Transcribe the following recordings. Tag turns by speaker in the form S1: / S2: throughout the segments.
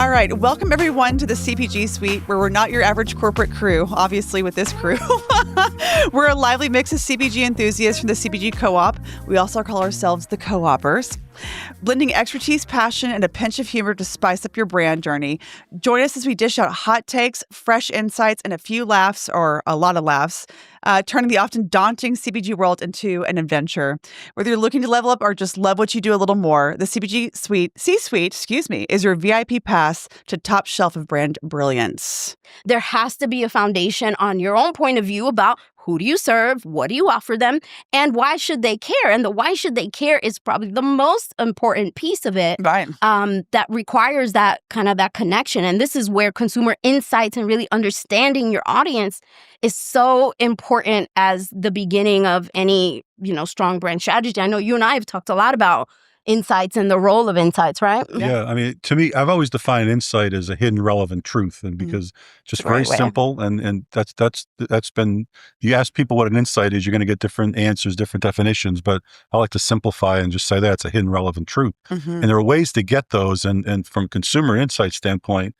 S1: All right. Welcome, everyone, to the CPG Suite, where we're not your average corporate crew, obviously, with this crew. We're a lively mix of CPG enthusiasts from the CPG Co-op. We also call ourselves the Co-opers. Blending expertise, passion, and a pinch of humor to spice up your brand journey. Join us as we dish out hot takes, fresh insights, and a few laughs, or a lot of laughs, turning the often daunting CPG world into an adventure. Whether you're looking to level up or just love what you do a little more, the CPG C-Suite, is your VIP pass to top shelf of brand brilliance.
S2: There has to be a foundation on your own point of view about who do you serve, what do you offer them, and why should they care? And the why should they care is probably the most important piece of it,
S1: right?
S2: That requires that kind of that connection. And this is where consumer insights and really understanding your audience is so important as the beginning of any, strong brand strategy. I know you and I have talked a lot about insights and the role of insights, right?
S3: Yeah. I mean, to me, I've always defined insight as a hidden relevant truth, and because just very simple, and that's been, you ask people what an insight is, you're going to get different answers, different definitions, but I like to simplify and just say that it's a hidden relevant truth. And there are ways to get those, and from consumer insight standpoint,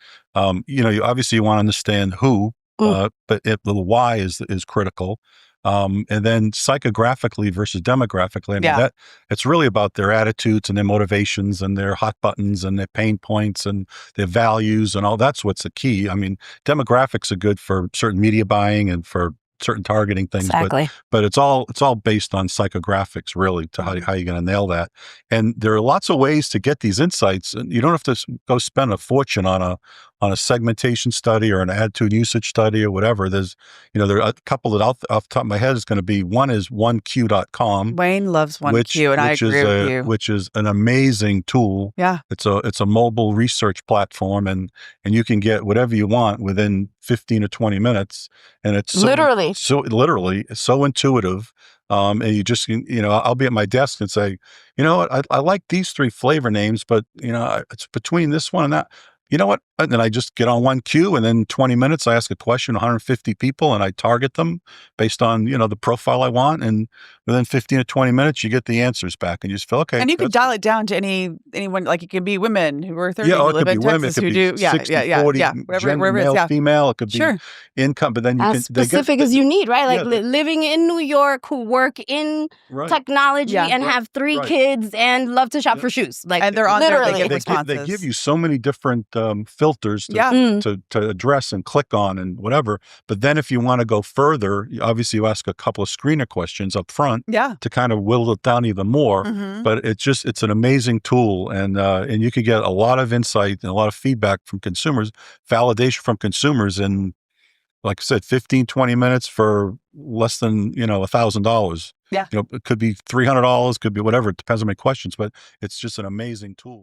S3: you obviously want to understand who, but the why is critical. And then psychographically versus demographically, it's really about their attitudes and their motivations and their hot buttons and their pain points and their values and all. That's what's the key. I mean, demographics are good for certain media buying and for certain targeting things, but it's all based on psychographics, really, to how you're going to nail that. And there are lots of ways to get these insights, and you don't have to go spend a fortune on a segmentation study or an attitude usage study or whatever. There's, there are a couple that off the top of my head is going to be, one is oneq.com.
S1: Wayne loves OneQ, and I agree with you.
S3: Which is an amazing tool.
S1: Yeah.
S3: It's a mobile research platform, and you can get whatever you want within 15 or 20 minutes. And it's
S2: literally
S3: so intuitive. And you just, I'll be at my desk and say, I like these 3 flavor names, but it's between this one and that. You know what? And then I just get on OneQ, and then 20 minutes, I ask a question, 150 people, and I target them based on, the profile I want. And within 15 to 20 minutes, you get the answers back, and you just feel, okay.
S1: And you can dial it down to anyone, like it could be women who are 30, who live in Texas, who do,
S3: 60, 40,
S1: whatever
S3: male,
S1: it is,
S3: female, it could be income, but then you
S2: as specific as you need, right? Like living in New York, who work in technology and have 3 kids and love to shop for shoes. Like,
S1: and they're on
S2: literally.
S3: They give you so many different filters to address and click on and whatever. But then if you want to go further, obviously you ask a couple of screener questions up front to kind of whittle it down even more. But it's an amazing tool, and you could get a lot of insight and a lot of feedback from consumers, validation from consumers in, like I said, 15, 20 minutes for less than, $1,000.
S1: Yeah.
S3: It could be $300, could be whatever. It depends on my questions, but it's just an amazing tool.